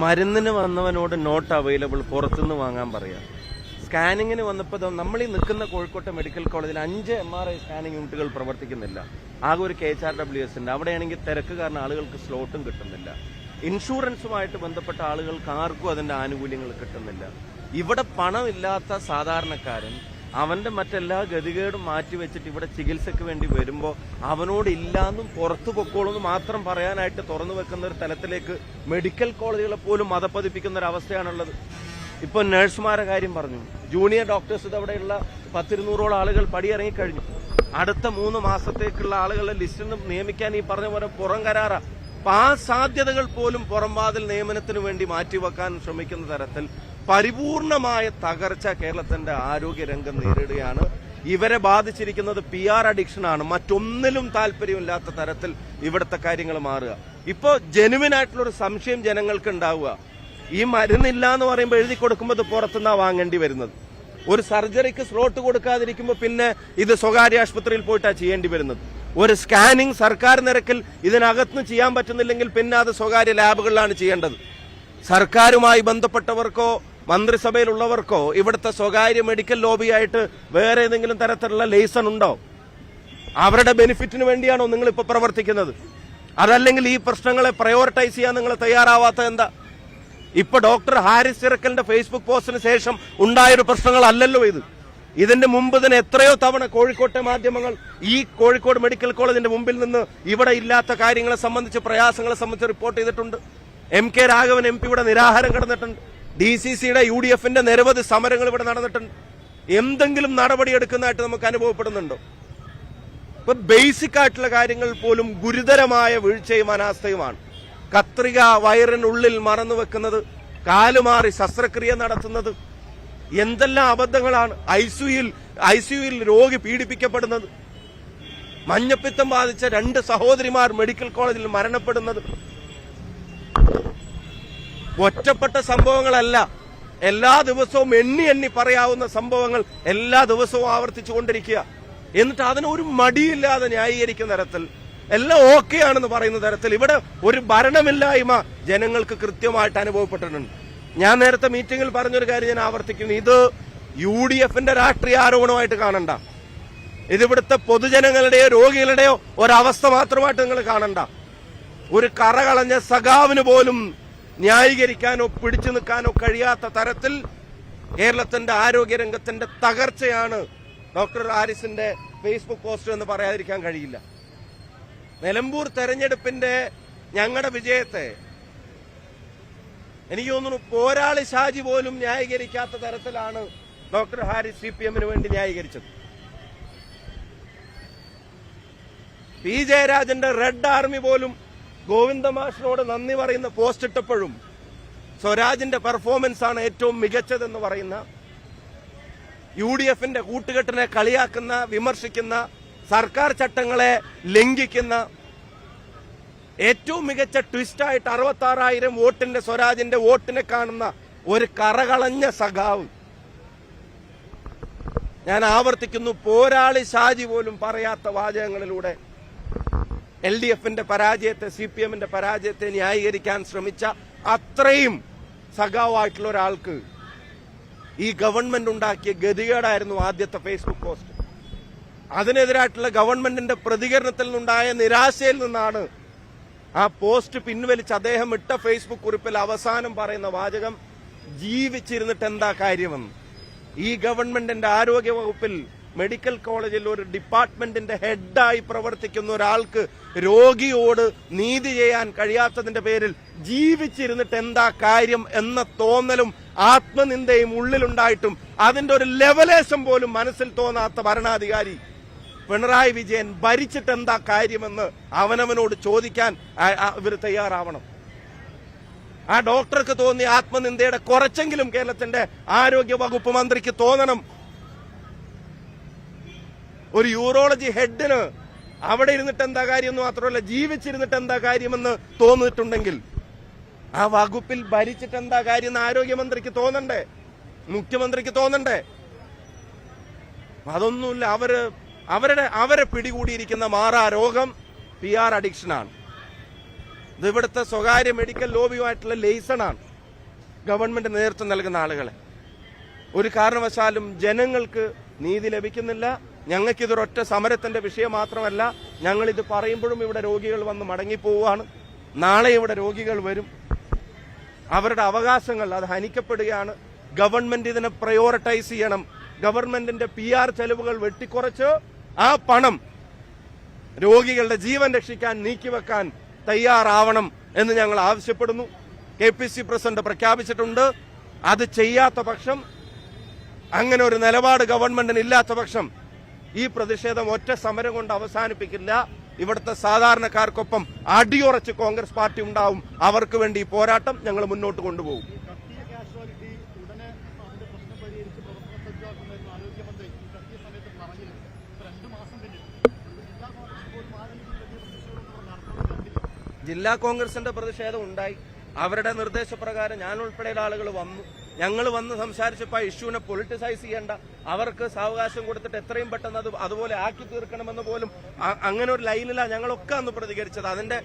മരുന്നിന് വന്നവനോട് not available, പുറത്തുനിന്ന് വാങ്ങാൻ പറയാം. സ്കാനിങ്ങിന് വന്നപ്പോൾ നമ്മൾ ഈ നിൽക്കുന്ന കോഴിക്കോട്ടെ മെഡിക്കൽ കോളേജിൽ 5 MRI സ്കാനിങ് യൂണിറ്റുകൾ പ്രവർത്തിക്കുന്നില്ല. ആകെ ഒരു KHRWS ഉണ്ട്. അവിടെയാണെങ്കിൽ തിരക്ക് കാരണം ആളുകൾക്ക് സ്ലോട്ടും കിട്ടുന്നില്ല. ഇൻഷുറൻസുമായിട്ട് ബന്ധപ്പെട്ട ആളുകൾക്ക് ആർക്കും അതിന്റെ ആനുകൂല്യങ്ങൾ കിട്ടുന്നില്ല. ഇവിടെ പണമില്ലാത്ത സാധാരണക്കാരൻ അവന്റെ മറ്റെല്ലാ ഗതികേടും മാറ്റിവെച്ചിട്ട് ഇവിടെ ചികിത്സയ്ക്ക് വേണ്ടി വരുമ്പോൾ അവനോട് ഇല്ലാന്നും പുറത്തു പൊക്കോളൂന്ന് മാത്രം പറയാനായിട്ട് തുറന്നു വെക്കുന്ന ഒരു തലത്തിലേക്ക് മെഡിക്കൽ കോളേജുകളെ പോലും മതപ്പതിപ്പിക്കുന്ന ഒരു അവസ്ഥയാണുള്ളത്. ഇപ്പൊ നഴ്സുമാരുടെ കാര്യം പറഞ്ഞു. ജൂനിയർ ഡോക്ടേഴ്സ് ഇതവിടെയുള്ള 100-200 ആളുകൾ പടിയിറങ്ങിക്കഴിഞ്ഞു. അടുത്ത 3 മാസത്തേക്കുള്ള ആളുകളുടെ ലിസ്റ്റിൽ നിയമിക്കാൻ ഈ പറഞ്ഞ പോലെ പുറം കരാറാ. അപ്പൊ ആ സാധ്യതകൾ പോലും പുറംവാതിൽ നിയമനത്തിന് വേണ്ടി മാറ്റിവെക്കാൻ ശ്രമിക്കുന്ന തരത്തിൽ പരിപൂർണമായ തകർച്ച കേരളത്തിന്റെ ആരോഗ്യരംഗം നേരിടുകയാണ്. ഇവരെ ബാധിച്ചിരിക്കുന്നത് PR അഡിക്ഷനാണ്. മറ്റൊന്നിലും താല്പര്യമില്ലാത്ത തരത്തിൽ ഇവിടുത്തെ കാര്യങ്ങൾ മാറുക. ഇപ്പോ ജെനുവിനായിട്ടുള്ളൊരു സംശയം ജനങ്ങൾക്ക് ഉണ്ടാവുക. ഈ മരുന്നില്ല എന്ന് പറയുമ്പോൾ എഴുതി കൊടുക്കുമ്പോൾ ഇത് പുറത്തുനിന്നാ വാങ്ങേണ്ടി വരുന്നത്. ഒരു സർജറിക്ക് സ്ലോട്ട് കൊടുക്കാതിരിക്കുമ്പോൾ പിന്നെ ഇത് സ്വകാര്യ ആശുപത്രിയിൽ പോയിട്ടാണ് ചെയ്യേണ്ടി വരുന്നത്. ഒരു സ്കാനിങ് സർക്കാർ നിരക്കിൽ ഇതിനകത്തുനിന്ന് ചെയ്യാൻ പറ്റുന്നില്ലെങ്കിൽ പിന്നെ അത് സ്വകാര്യ ലാബുകളിലാണ് ചെയ്യേണ്ടത്. സർക്കാരുമായി ബന്ധപ്പെട്ടവർക്കോ മന്ത്രിസഭയിലുള്ളവർക്കോ ഇവിടുത്തെ സ്വകാര്യ മെഡിക്കൽ ലോബിയായിട്ട് വേറെ ഏതെങ്കിലും തരത്തിലുള്ള ലൈസൺ ഉണ്ടോ? അവരുടെ ബെനിഫിറ്റിന് വേണ്ടിയാണോ നിങ്ങൾ ഇപ്പൊ പ്രവർത്തിക്കുന്നത്? അതല്ലെങ്കിൽ ഈ പ്രശ്നങ്ങളെ പ്രയോറിറ്റൈസ് ചെയ്യാൻ നിങ്ങൾ തയ്യാറാവാത്ത എന്താ? ഇപ്പൊ ഡോക്ടർ ഹാരിസ് ചിറക്കലിന്റെ ഫേസ്ബുക്ക് പോസ്റ്റിന് ശേഷം ഉണ്ടായൊരു പ്രശ്നങ്ങളല്ലല്ലോ ഇത്. ഇതിന്റെ മുമ്പ് തന്നെ എത്രയോ തവണ കോഴിക്കോട്ടെ മാധ്യമങ്ങൾ ഈ കോഴിക്കോട് മെഡിക്കൽ കോളേജിന്റെ മുമ്പിൽ നിന്ന് ഇവിടെ ഇല്ലാത്ത കാര്യങ്ങളെ സംബന്ധിച്ച്, പ്രയാസങ്ങളെ സംബന്ധിച്ച് റിപ്പോർട്ട് ചെയ്തിട്ടുണ്ട്. MK രാഘവൻ MP ഇവിടെ നിരാഹാരം കിടന്നിട്ടുണ്ട്. DCCയുടെ UDFന്റെ നിരവധി സമരങ്ങൾ ഇവിടെ നടന്നിട്ടുണ്ട്. എന്തെങ്കിലും നടപടിയെടുക്കുന്നതായിട്ട് നമുക്ക് അനുഭവപ്പെടുന്നുണ്ടോ? ഇപ്പൊ ബേസിക് ആയിട്ടുള്ള കാര്യങ്ങൾ പോലും ഗുരുതരമായ വീഴ്ചയും അനാസ്ഥയുമാണ്. കത്രിക വയറിനുള്ളിൽ മറന്നു വെക്കുന്നത്, കാലുമാറി ശസ്ത്രക്രിയ നടത്തുന്നത്, എന്തെല്ലാം അബദ്ധങ്ങളാണ്. ICUയിൽ രോഗി പീഡിപ്പിക്കപ്പെടുന്നത്, മഞ്ഞപ്പിത്തം ബാധിച്ച 2 സഹോദരിമാർ മെഡിക്കൽ കോളേജിൽ മരണപ്പെടുന്നത് ഒറ്റപ്പെട്ട സംഭവങ്ങളല്ല. എല്ലാ ദിവസവും എണ്ണി പറയാവുന്ന സംഭവങ്ങൾ എല്ലാ ദിവസവും ആവർത്തിച്ചുകൊണ്ടിരിക്കുക. എന്നിട്ട് അതിനൊരു മടിയില്ലാതെ ന്യായീകരിക്കുന്ന തരത്തിൽ, എല്ലാം ഓക്കെ ആണെന്ന് പറയുന്ന തരത്തിൽ ഇവിടെ ഒരു ഭരണമില്ലായ്മ ജനങ്ങൾക്ക് കൃത്യമായിട്ട് അനുഭവപ്പെട്ടിട്ടുണ്ട്. ഞാൻ നേരത്തെ മീറ്റിംഗിൽ പറഞ്ഞൊരു കാര്യം ഞാൻ ആവർത്തിക്കുന്നു. ഇത് UDFന്റെ രാഷ്ട്രീയ ആരോപണമായിട്ട് കാണണ്ട. ഇതിവിടുത്തെ പൊതുജനങ്ങളുടെയോ രോഗികളുടെയോ ഒരവസ്ഥ മാത്രമായിട്ട് നിങ്ങൾ കാണണ്ട. ഒരു കറകളഞ്ഞ സഖാവിന് പോലും ന്യായീകരിക്കാനോ പിടിച്ചു നിൽക്കാനോ കഴിയാത്ത തരത്തിൽ കേരളത്തിന്റെ ആരോഗ്യരംഗത്തിന്റെ തകർച്ചയാണ് ഡോക്ടർ ഹാരിസിന്റെ ഫേസ്ബുക്ക് പോസ്റ്റ് എന്ന് പറയാതിരിക്കാൻ കഴിയില്ല. നിലമ്പൂർ തെരഞ്ഞെടുപ്പിന്റെ ഞങ്ങളുടെ വിജയത്തെ എനിക്ക് തോന്നുന്നു പോരാളി ഷാജി പോലും ന്യായീകരിക്കാത്ത തരത്തിലാണ് ഡോക്ടർ ഹാരിസ് CPMന് വേണ്ടി ന്യായീകരിച്ചത്. P. ജയരാജന്റെ റെഡ് ആർമി പോലും ഗോവിന്ദമാഷിനോട് നന്ദി പറയുന്ന പോസ്റ്റ് ഇട്ടപ്പോഴും സ്വരാജിന്റെ പെർഫോമൻസ് ആണ് ഏറ്റവും മികച്ചതെന്ന് പറയുന്ന, UDFന്റെ കൂട്ടുകെട്ടിനെ കളിയാക്കുന്ന, വിമർശിക്കുന്ന, സർക്കാർ ചട്ടങ്ങളെ ലംഘിക്കുന്ന, ഏറ്റവും മികച്ച ട്വിസ്റ്റായിട്ട് 66,000 വോട്ടിന്റെ സ്വരാജിന്റെ വോട്ടിനെ കാണുന്ന ഒരു കറകളഞ്ഞ സഖാവ്. ഞാൻ ആവർത്തിക്കുന്നു, പോരാളി ഷാജി പോലും പറയാത്ത വാചകങ്ങളിലൂടെ LDFന്റെ പരാജയത്തെ, CPMന്റെ പരാജയത്തെ ന്യായീകരിക്കാൻ ശ്രമിച്ച അത്രയും സഖാവായിട്ടുള്ള ഒരാൾക്ക് ഈ ഗവൺമെന്റ് ഉണ്ടാക്കിയ ഗതികേടായിരുന്നു ആദ്യത്തെ ഫേസ്ബുക്ക് പോസ്റ്റ്. അതിനെതിരായിട്ടുള്ള ഗവൺമെന്റിന്റെ പ്രതികരണത്തിൽ നിന്നുണ്ടായ നിരാശയിൽ നിന്നാണ് ആ പോസ്റ്റ് പിൻവലിച്ച് അദ്ദേഹം ഇട്ട ഫേസ്ബുക്ക് കുറിപ്പിൽ അവസാനം പറയുന്ന വാചകം, ജീവിച്ചിരുന്നിട്ട് എന്താ കാര്യമെന്ന്. ഈ ഗവൺമെന്റിന്റെ ആരോഗ്യ വകുപ്പിൽ മെഡിക്കൽ കോളേജിൽ ഒരു ഡിപ്പാർട്ട്മെന്റിന്റെ ഹെഡായി പ്രവർത്തിക്കുന്ന ഒരാൾക്ക് രോഗിയോട് നീതി ചെയ്യാൻ കഴിയാത്തതിന്റെ പേരിൽ ജീവിച്ചിരുന്നിട്ട് എന്താ കാര്യം എന്ന തോന്നലും ആത്മനിന്ദയും ഉള്ളിലുണ്ടായിട്ടും അതിന്റെ ഒരു ലെവലേശം പോലും മനസ്സിൽ തോന്നാത്ത ഭരണാധികാരി പിണറായി വിജയൻ ഭരിച്ചിട്ട് എന്താ കാര്യമെന്ന് അവനവനോട് ചോദിക്കാൻ ഇവർ തയ്യാറാവണം. ആ ഡോക്ടർക്ക് തോന്നിയ ആത്മനിന്ദയുടെ കുറച്ചെങ്കിലും കേരളത്തിന്റെ ആരോഗ്യ വകുപ്പ് മന്ത്രിക്ക് തോന്നണം. ഒരു യൂറോളജി ഹെഡിന് അവിടെ ഇരുന്നിട്ട് എന്താ കാര്യമെന്ന് മാത്രമല്ല, ജീവിച്ചിരുന്നിട്ട് എന്താ കാര്യമെന്ന് തോന്നിയിട്ടുണ്ടെങ്കിൽ ആ വകുപ്പിൽ ഭരിച്ചിട്ട് എന്താ കാര്യം എന്ന് ആരോഗ്യമന്ത്രിക്ക് തോന്നണ്ടേ, മുഖ്യമന്ത്രിക്ക് തോന്നണ്ടേ? അതൊന്നുമില്ല. അവരെ പിടികൂടിയിരിക്കുന്ന മാറാ രോഗം PR അഡിക്ഷനാണ്. ഇത് ഇവിടുത്തെ സ്വകാര്യ മെഡിക്കൽ ലോബിയുമായിട്ടുള്ള ലേസണാണ് ഗവൺമെന്റ് നേതൃത്വം നൽകുന്ന ആളുകളെ. ഒരു കാരണവശാലും ജനങ്ങൾക്ക് നീതി ലഭിക്കുന്നില്ല. ഞങ്ങൾക്കിതൊരൊറ്റ സമരത്തിന്റെ വിഷയം മാത്രമല്ല, ഞങ്ങളിത് പറയുമ്പോഴും ഇവിടെ രോഗികൾ വന്ന് മടങ്ങിപ്പോവുകയാണ്. നാളെ ഇവിടെ രോഗികൾ വരും. അവരുടെ അവകാശങ്ങൾ അത് ഹനിക്കപ്പെടുകയാണ്. ഗവൺമെന്റ് ഇതിനെ പ്രയോറിറ്റൈസ് ചെയ്യണം. ഗവൺമെന്റിന്റെ PR ചെലവുകൾ വെട്ടിക്കുറച്ച് ആ പണം രോഗികളുടെ ജീവൻ രക്ഷിക്കാൻ നീക്കിവെക്കാൻ തയ്യാറാവണം എന്ന് ഞങ്ങൾ ആവശ്യപ്പെടുന്നു. KPC പ്രസിഡന്റ് പ്രഖ്യാപിച്ചിട്ടുണ്ട്. അത് ചെയ്യാത്ത പക്ഷം, അങ്ങനെ ഒരു നിലപാട് ഗവൺമെന്റിന് ഇല്ലാത്ത പക്ഷം ഈ പ്രതിഷേധം ഒറ്റ സമരം കൊണ്ട് അവസാനിപ്പിക്കില്ല. ഇവിടുത്തെ സാധാരണക്കാർക്കൊപ്പം അടിയുറച്ച് കോൺഗ്രസ് പാർട്ടി ഉണ്ടാവും. അവർക്ക് വേണ്ടി ഈ പോരാട്ടം ഞങ്ങൾ മുന്നോട്ട് കൊണ്ടുപോകും. ജില്ലാ കോൺഗ്രസിന്റെ പ്രതിഷേധം ഉണ്ടായി. അവരുടെ നിർദ്ദേശപ്രകാരം ഞാൻ ഉൾപ്പെടെയുള്ള ആളുകൾ വന്നു. ഞങ്ങൾ വന്ന് സംസാരിച്ചപ്പോൾ ഇഷ്യൂവിനെ പൊളിറ്റിസൈസ് ചെയ്യേണ്ട, അവർക്ക് സാവകാശം കൊടുത്തിട്ട് എത്രയും പെട്ടെന്ന് അതുപോലെ ആക്കി തീർക്കണമെന്ന് പോലും അങ്ങനെ ഒരു ലൈനിലാണ് ഞങ്ങളൊക്കെ അന്ന് പ്രതികരിച്ചത്. അതിന്റെ